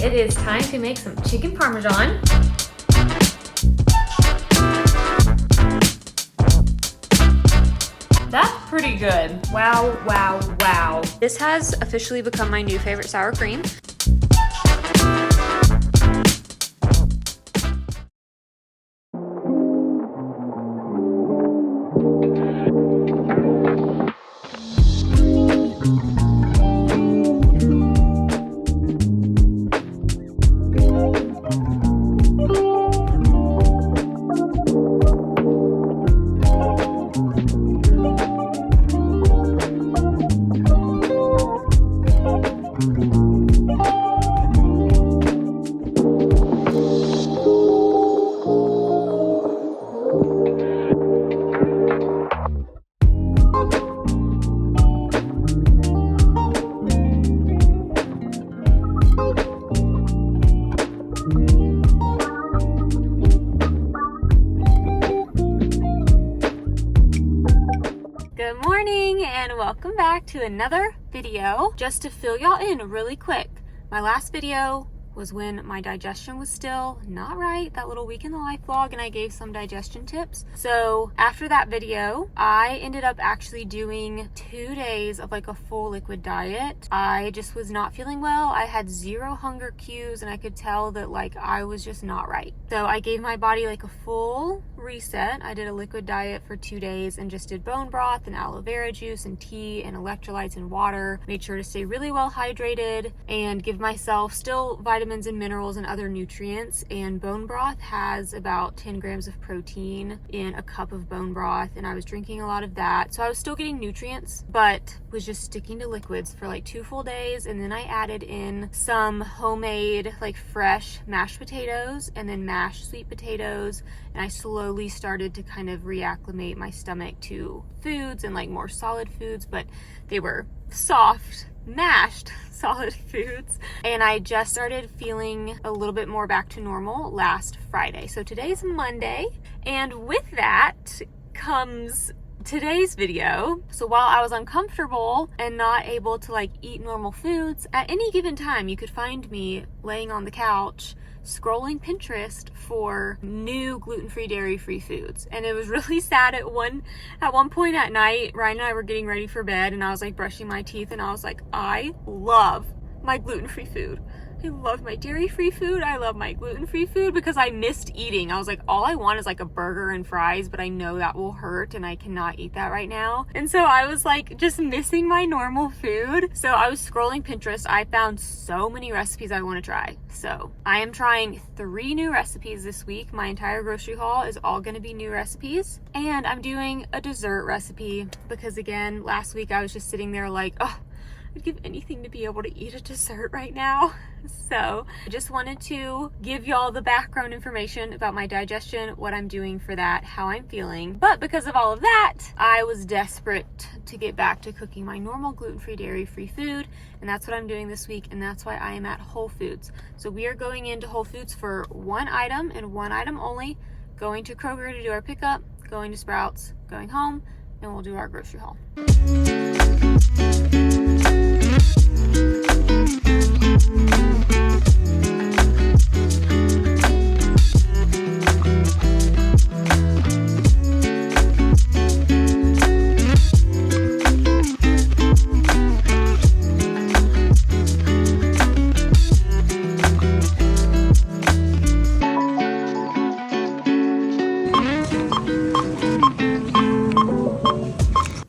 It is time to make some chicken Parmesan. That's pretty good. Wow, wow, wow. This has officially become my new favorite sour cream. Good morning and welcome back to another video. Just to fill y'all in really quick, my last video was when my digestion was still not right, that little week in the life vlog, and I gave some digestion tips. So after that video, I ended up actually doing 2 days of like a full liquid diet. I just was not feeling well. I had zero hunger cues and I could tell that like I was just not right. So I gave my body like a full reset. I did a liquid diet for 2 days and just did bone broth and aloe vera juice and tea and electrolytes and water. Made sure to stay really well hydrated and give myself still vitamins and minerals and other nutrients. And bone broth has about 10 grams of protein in a cup of bone broth, and I was drinking a lot of that. So I was still getting nutrients, but was just sticking to liquids for like 2 full days. And then I added in some homemade like fresh mashed potatoes and then mashed sweet potatoes, and I slowly started to kind of reacclimate my stomach to foods and like more solid foods, but they were soft mashed solid foods. And I just started feeling a little bit more back to normal last Friday. So today's Monday, and with that comes today's video. So while I was uncomfortable and not able to like eat normal foods, at any given time you could find me laying on the couch scrolling Pinterest for new gluten-free, dairy-free foods. And it was really sad at one point at night, Ryan and I were getting ready for bed, and I was like brushing my teeth, and I was like, I love my gluten-free food. I love my dairy-free food. I love my gluten-free food, because I missed eating. I was like, all I want is like a burger and fries, but I know that will hurt and I cannot eat that right now. And so I was like just missing my normal food. So I was scrolling Pinterest. I found so many recipes I want to try. So I am trying 3 new recipes this week. My entire grocery haul is all going to be new recipes. And I'm doing a dessert recipe because, again, last week I was just sitting there like, oh, I'd give anything to be able to eat a dessert right now. So I just wanted to give y'all the background information about my digestion, what I'm doing for that, how I'm feeling. But because of all of that, I was desperate to get back to cooking my normal gluten-free, dairy-free food. And that's what I'm doing this week. And that's why I am at Whole Foods. So we are going into Whole Foods for one item and one item only. Going to Kroger to do our pickup, going to Sprouts, going home, and we'll do our grocery haul.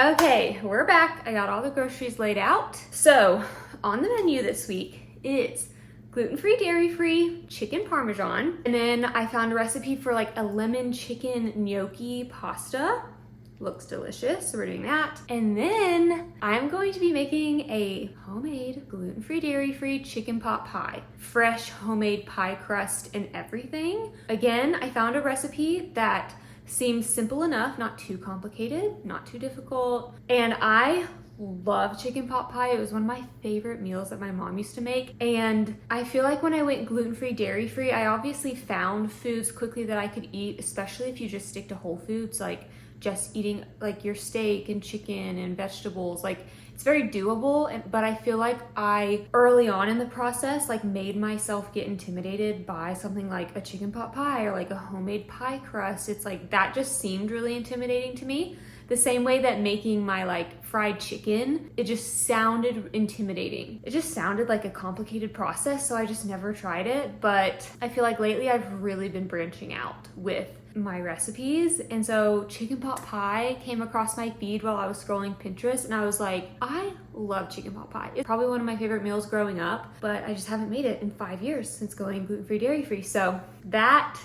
Okay, we're back. I got all the groceries laid out. So on the menu this week is gluten-free, dairy-free chicken Parmesan. And then I found a recipe for like a lemon chicken gnocchi pasta. Looks delicious, so we're doing that. And then I'm going to be making a homemade gluten-free, dairy-free chicken pot pie. Fresh homemade pie crust and everything. Again, I found a recipe that seems simple enough, not too complicated, not too difficult. And I love chicken pot pie. It was one of my favorite meals that my mom used to make. And I feel like when I went gluten-free, dairy-free, I obviously found foods quickly that I could eat, especially if you just stick to whole foods, like just eating like your steak and chicken and vegetables. Like It's very doable, but I feel like I, early on in the process, like made myself get intimidated by something like a chicken pot pie or like a homemade pie crust. It's like, that just seemed really intimidating to me. The same way that making my like fried chicken, it just sounded intimidating. It just sounded like a complicated process, so I just never tried it. But I feel like lately I've really been branching out with my recipes. And so chicken pot pie came across my feed while I was scrolling Pinterest, and I was like, I love chicken pot pie. It's probably one of my favorite meals growing up, but I just haven't made it in 5 years since going gluten-free, dairy-free. So that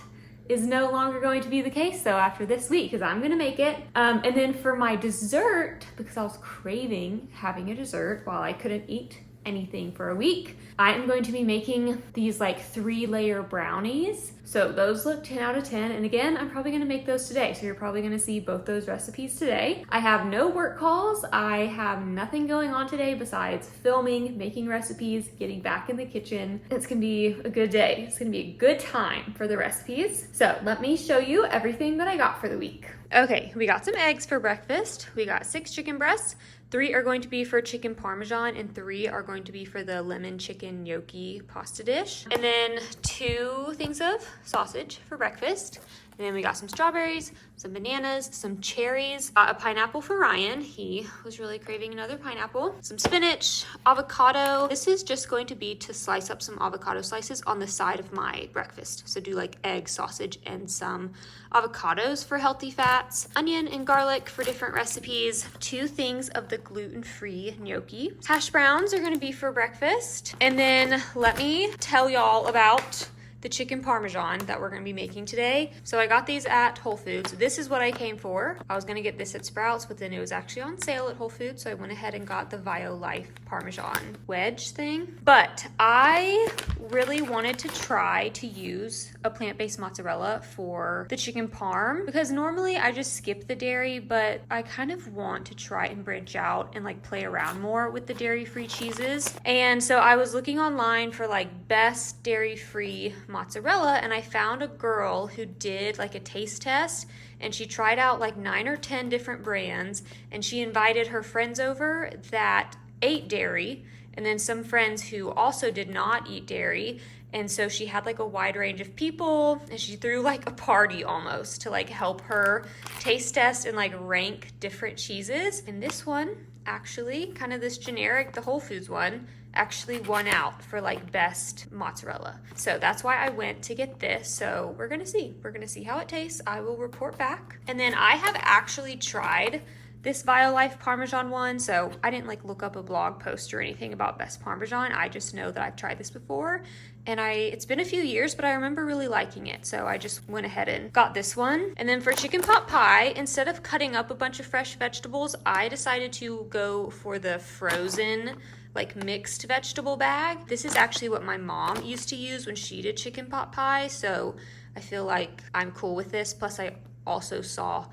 is no longer going to be the case though after this week, because I'm gonna make it. And then for my dessert, because I was craving having a dessert while I couldn't eat anything for a week, I am going to be making these like 3-layer brownies. So those look 10 out of 10. And again, I'm probably gonna make those today. So you're probably gonna see both those recipes today. I have no work calls. I have nothing going on today besides filming, making recipes, getting back in the kitchen. It's gonna be a good day. It's gonna be a good time for the recipes. So let me show you everything that I got for the week. Okay, we got some eggs for breakfast. We got 6 chicken breasts. 3 are going to be for chicken parmesan and 3 are going to be for the lemon chicken gnocchi pasta dish. And then 2 things of sausage for breakfast. And then we got some strawberries, some bananas, some cherries, a pineapple for Ryan. He was really craving another pineapple. Some spinach, avocado. This is just going to be to slice up some avocado slices on the side of my breakfast. So do like egg, sausage, and some avocados for healthy fats. Onion and garlic for different recipes. 2 things of the gluten-free gnocchi. Hash browns are gonna be for breakfast. And then let me tell y'all about the chicken parmesan that we're gonna be making today. So I got these at Whole Foods. This is what I came for. I was gonna get this at Sprouts, but then it was actually on sale at Whole Foods, so I went ahead and got the Violife Parmesan wedge thing. But I really wanted to try to use a plant-based mozzarella for the chicken parm, because normally I just skip the dairy, but I kind of want to try and branch out and like play around more with the dairy-free cheeses. And so I was looking online for like best dairy-free mozzarella, and I found a girl who did like a taste test, and she tried out like 9 or 10 different brands, and she invited her friends over that ate dairy and then some friends who also did not eat dairy. And so she had like a wide range of people, and she threw like a party almost to like help her taste test and like rank different cheeses. And this one actually, kind of this generic, the Whole Foods one, actually won out for like best mozzarella. So that's why I went to get this. So we're gonna see how it tastes. I will report back. And then I have actually tried this Violife Parmesan one, so I didn't like look up a blog post or anything about best Parmesan. I just know that I've tried this before, and it's been a few years, but I remember really liking it, so I just went ahead and got this one. And then for chicken pot pie, instead of cutting up a bunch of fresh vegetables, I decided to go for the frozen like mixed vegetable bag. This is actually what my mom used to use when she did chicken pot pie, so I feel like I'm cool with this. Plus I also saw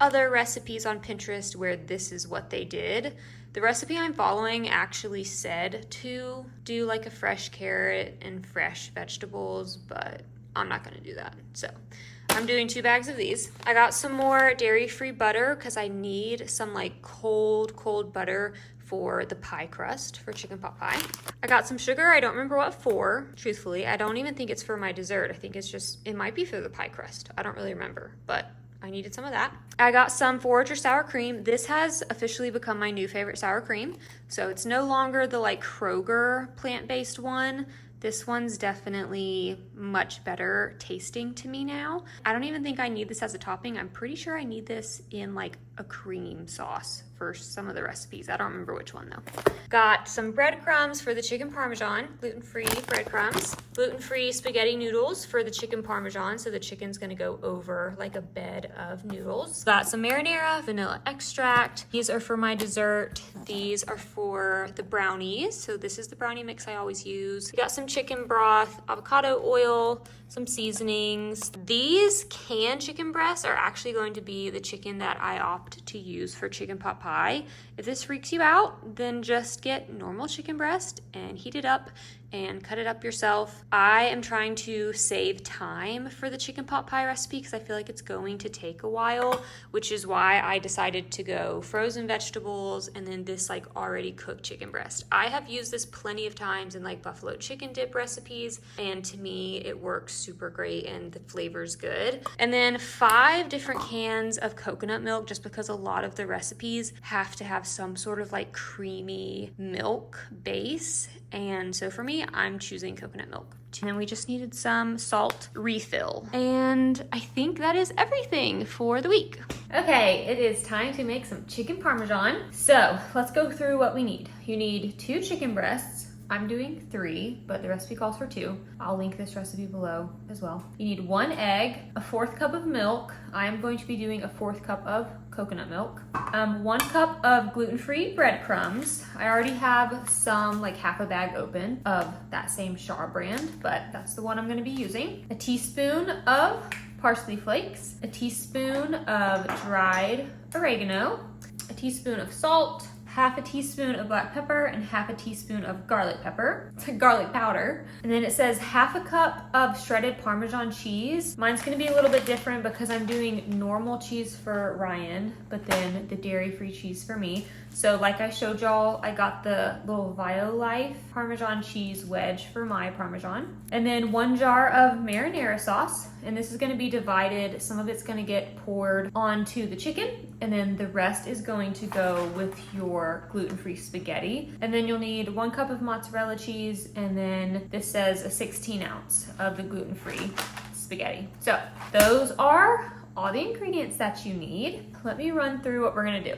other recipes on Pinterest where this is what they did. The recipe I'm following actually said to do like a fresh carrot and fresh vegetables, but I'm not gonna do that. So I'm doing 2 bags of these. I got some more dairy-free butter because I need some like cold butter for the pie crust for chicken pot pie. I got some sugar. I don't remember what for, truthfully. I don't even think it's for my dessert. I think it's just, it might be for the pie crust. I don't really remember, but I needed some of that. I got some Forager sour cream. This has officially become my new favorite sour cream. So it's no longer the like Kroger plant-based one. This one's definitely much better tasting to me now. I don't even think I need this as a topping. I'm pretty sure I need this in like a cream sauce for some of the recipes. I don't remember which one though. Got some breadcrumbs for the chicken parmesan, gluten-free breadcrumbs. Gluten-free spaghetti noodles for the chicken parmesan, so the chicken's gonna go over like a bed of noodles. Got some marinara, vanilla extract. These are for my dessert. These are for the brownies. So this is the brownie mix I always use. Got some chicken broth, avocado oil, some seasonings. These canned chicken breasts are actually going to be the chicken that I opt to use for chicken pot pie. If this freaks you out, then just get normal chicken breast and heat it up and cut it up yourself. I am trying to save time for the chicken pot pie recipe because I feel like it's going to take a while, which is why I decided to go frozen vegetables and then this like already cooked chicken breast. I have used this plenty of times in like buffalo chicken dip recipes, and to me it works super great and the flavor's good. And then 5 different cans of coconut milk, just because a lot of the recipes have to have some sort of like creamy milk base, and so for me I'm choosing coconut milk. And then we just needed some salt refill, and I think that is everything for the week. Okay, it is time to make some chicken parmesan. So let's go through what we need. You need 2 chicken breasts. I'm doing 3, but the recipe calls for 2. I'll link this recipe below as well. You need 1 egg, a 1/4 cup of milk. I'm going to be doing a 1/4 cup of coconut milk. 1 cup of gluten-free breadcrumbs. I already have some, like half a bag open of that same Char brand, but that's the one I'm gonna be using. A teaspoon of parsley flakes, a teaspoon of dried oregano, a teaspoon of salt, half a teaspoon of black pepper, and half a teaspoon of garlic powder. And then it says half a cup of shredded Parmesan cheese. Mine's gonna be a little bit different because I'm doing normal cheese for Ryan, but then the dairy-free cheese for me. So like I showed y'all, I got the little Violife Parmesan cheese wedge for my Parmesan. And then 1 jar of marinara sauce. And this is gonna be divided. Some of it's gonna get poured onto the chicken, and then the rest is going to go with your gluten-free spaghetti. And then you'll need 1 cup of mozzarella cheese, and then this says a 16 ounce of the gluten-free spaghetti. So those are all the ingredients that you need. Let me run through what we're gonna do.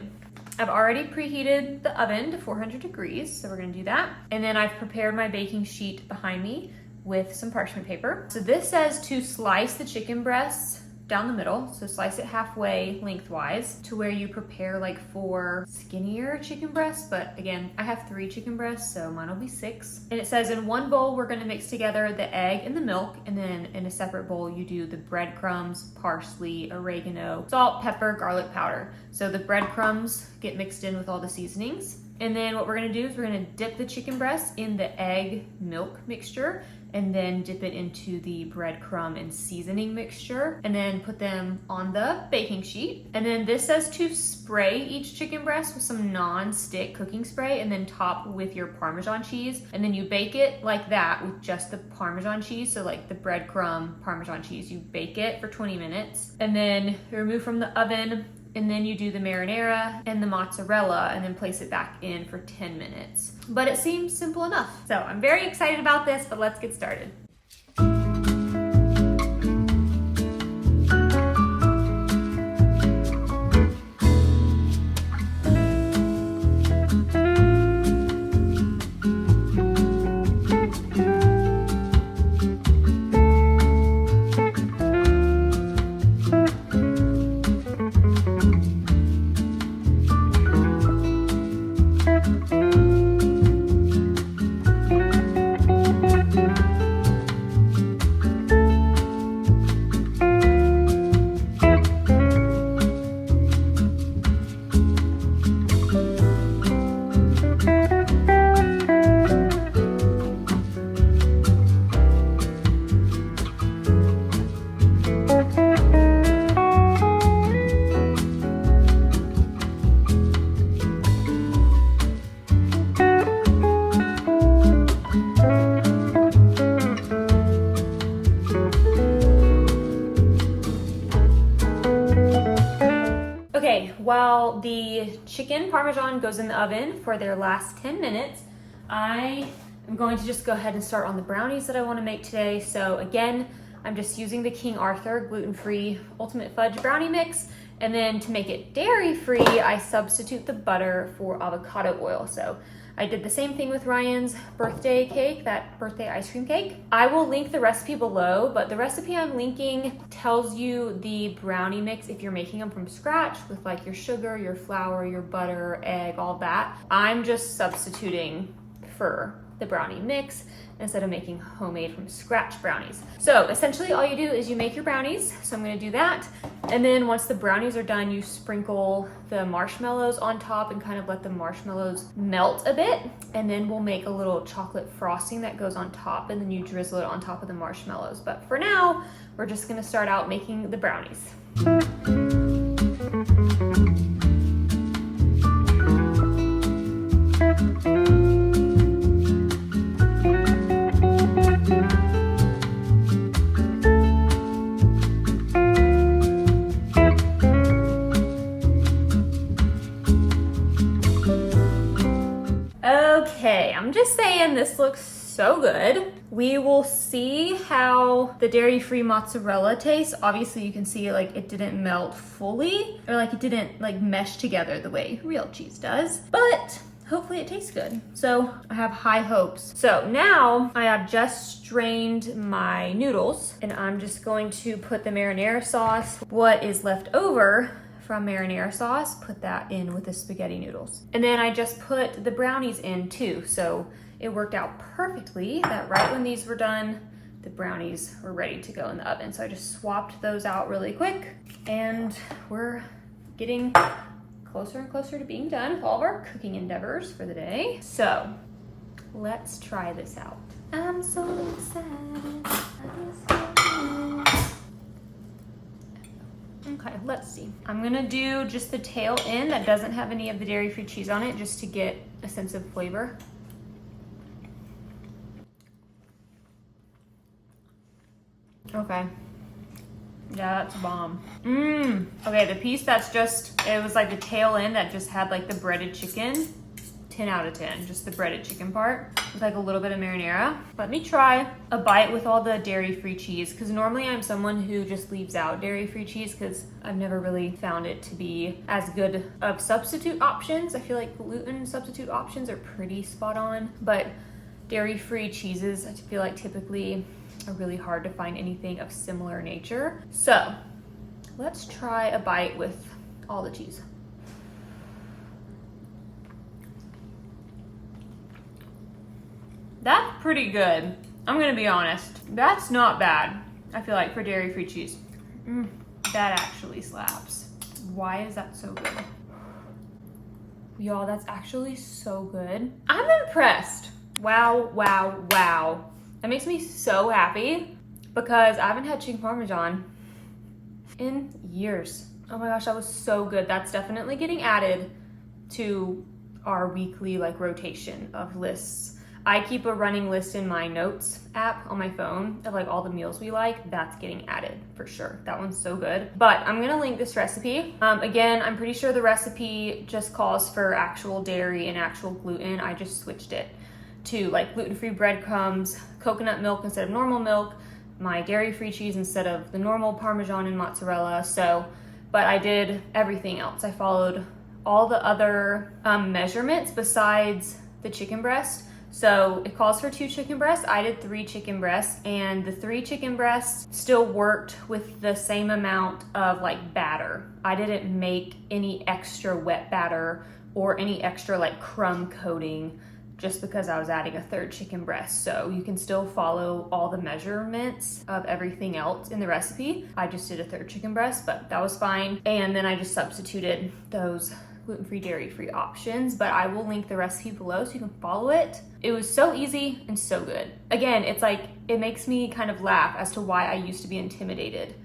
I've already preheated the oven to 400 degrees, so we're gonna do that. And then I've prepared my baking sheet behind me with some parchment paper. So this says to slice the chicken breasts down the middle. So slice it halfway lengthwise to where you prepare like 4 skinnier chicken breasts. But again, I have 3 chicken breasts, so mine will be 6. And it says in 1 bowl, we're gonna mix together the egg and the milk. And then in a separate bowl, you do the breadcrumbs, parsley, oregano, salt, pepper, garlic powder. So the breadcrumbs get mixed in with all the seasonings. And then what we're gonna do is we're gonna dip the chicken breast in the egg milk mixture, and then dip it into the breadcrumb and seasoning mixture, and then put them on the baking sheet. And then this says to spray each chicken breast with some non-stick cooking spray, and then top with your Parmesan cheese. And then you bake it like that with just the Parmesan cheese. So like the breadcrumb Parmesan cheese, you bake it for 20 minutes, and then remove from the oven. And then you do the marinara and the mozzarella and then place it back in for 10 minutes. But it seems simple enough. So I'm very excited about this, but let's get started. Okay, while the chicken Parmesan goes in the oven for their last 10 minutes, I am going to just go ahead and start on the brownies that I want to make today. So again, I'm just using the King Arthur gluten-free ultimate fudge brownie mix. And then to make it dairy-free, I substitute the butter for avocado oil. So I did the same thing with Ryan's birthday cake, that birthday ice cream cake. I will link the recipe below, but the recipe I'm linking tells you the brownie mix if you're making them from scratch with like your sugar, your flour, your butter, egg, all that. I'm just substituting for the brownie mix instead of making homemade from scratch brownies. So essentially all you do is you make your brownies. So I'm gonna do that. And then once the brownies are done, you sprinkle the marshmallows on top and kind of let the marshmallows melt a bit. And then we'll make a little chocolate frosting that goes on top, and then you drizzle it on top of the marshmallows. But for now, we're just gonna start out making the brownies. Okay, I'm just saying this looks so good. We will see how the dairy-free mozzarella tastes. Obviously you can see like it didn't melt fully, or like it didn't like mesh together the way real cheese does, but hopefully it tastes good. So I have high hopes. So now I have just strained my noodles, and I'm just going to put the marinara sauce, what is left over from marinara sauce, put that in with the spaghetti noodles. And then I just put the brownies in too. So it worked out perfectly that right when these were done, the brownies were ready to go in the oven. So I just swapped those out really quick, and we're getting closer and closer to being done with all of our cooking endeavors for the day. So let's try this out. I'm so excited. Okay, let's see. I'm gonna do just the tail end that doesn't have any of the dairy-free cheese on it, just to get a sense of flavor. Okay. Yeah, that's a bomb. Okay, the piece that's just, it was like the tail end that just had like the breaded chicken. 10 out of 10, just the breaded chicken part with like a little bit of marinara. Let me try a bite with all the dairy-free cheese, because normally I'm someone who just leaves out dairy-free cheese because I've never really found it to be as good of substitute options. I feel like gluten substitute options are pretty spot on, but dairy-free cheeses I feel like typically are really hard to find anything of similar nature. So let's try a bite with all the cheese. That's pretty good. I'm gonna be honest. That's not bad, I feel like, for dairy-free cheese. That actually slaps. Why is that so good? Y'all, that's actually so good. I'm impressed. Wow, wow, wow. That makes me so happy because I haven't had chicken parmesan in years. Oh my gosh, that was so good. That's definitely getting added to our weekly like rotation of lists. I keep a running list in my notes app on my phone of like all the meals we like. That's getting added for sure. That one's so good. But I'm gonna link this recipe. Again, I'm pretty sure the recipe just calls for actual dairy and actual gluten. I just switched it to like gluten-free breadcrumbs, coconut milk instead of normal milk, my dairy-free cheese instead of the normal Parmesan and mozzarella. So, but I did everything else. I followed all the other measurements besides the chicken breast. So it calls for 2 chicken breasts. I did 3 chicken breasts, and the 3 chicken breasts still worked with the same amount of like batter. I didn't make any extra wet batter or any extra like crumb coating just because I was adding a 3rd chicken breast. So you can still follow all the measurements of everything else in the recipe. I just did a 3rd chicken breast, but that was fine. And then I just substituted those gluten-free, dairy-free options, but I will link the recipe below so you can follow it. It was so easy and so good. Again, it's like, it makes me kind of laugh as to why I used to be intimidated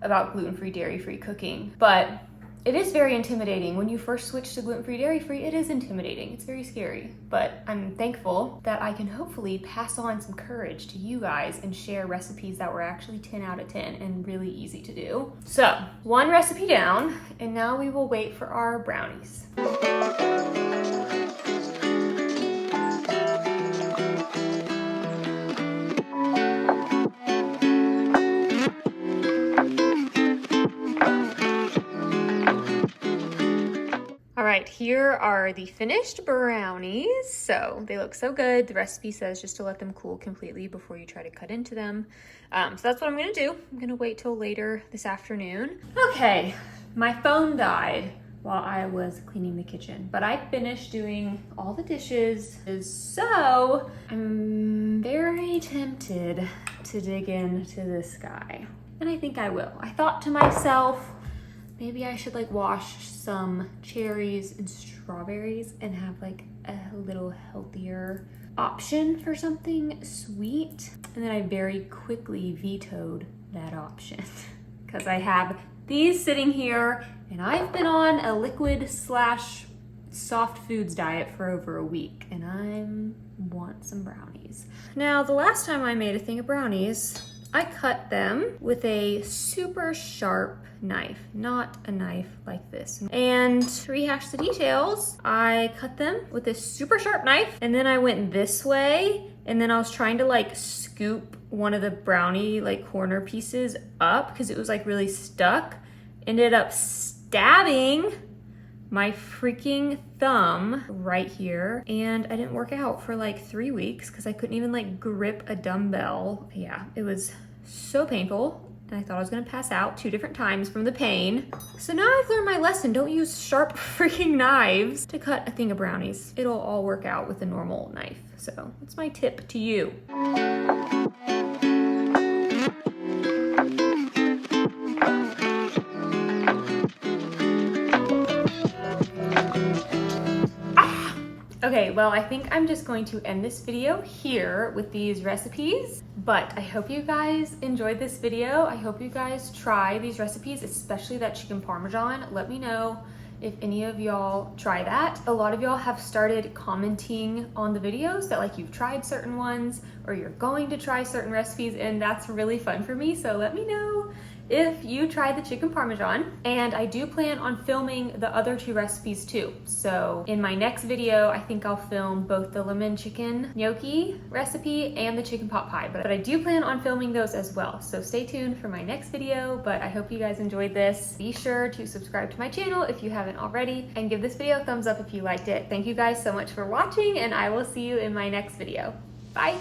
about gluten-free, dairy-free cooking, but it is very intimidating. When you first switch to gluten-free, dairy-free, it is intimidating. It's very scary, but I'm thankful that I can hopefully pass on some courage to you guys and share recipes that were actually 10 out of 10 and really easy to do. So, 1 recipe down, and now we will wait for our brownies. Right, here are the finished brownies. So they look so good. The recipe says just to let them cool completely before you try to cut into them. So that's what I'm gonna do. I'm gonna wait till later this afternoon. Okay, my phone died while I was cleaning the kitchen. But I finished doing all the dishes, so I'm very tempted to dig into this guy. And I think I will. I thought to myself, maybe I should like wash some cherries and strawberries and have like a little healthier option for something sweet. And then I very quickly vetoed that option because I have these sitting here and I've been on a liquid slash soft foods diet for over a week and I want some brownies. Now, the last time I made a thing of brownies, I cut them with a super sharp knife, not a knife like this. And to rehash the details, I cut them with this super sharp knife and then I went this way and then I was trying to like scoop one of the brownie like corner pieces up because it was like really stuck. Ended up stabbing my freaking thumb right here and I didn't work out for like 3 weeks because I couldn't even like grip a dumbbell. Yeah, it was so painful and I thought I was gonna pass out 2 different times from the pain. So now I've learned my lesson. Don't use sharp freaking knives to cut a thing of brownies. It'll all work out with a normal knife. So that's my tip to you. Okay, well, I think I'm just going to end this video here with these recipes, but I hope you guys enjoyed this video. I hope you guys try these recipes, especially that chicken parmesan. Let me know if any of y'all try that. A lot of y'all have started commenting on the videos that like you've tried certain ones or you're going to try certain recipes, and that's really fun for me. So let me know if you try the chicken parmesan. And I do plan on filming the other 2 recipes too. So in my next video, I think I'll film both the lemon chicken gnocchi recipe and the chicken pot pie, but I do plan on filming those as well. So stay tuned for my next video, but I hope you guys enjoyed this. Be sure to subscribe to my channel if you haven't already and give this video a thumbs up if you liked it. Thank you guys so much for watching and I will see you in my next video. Bye.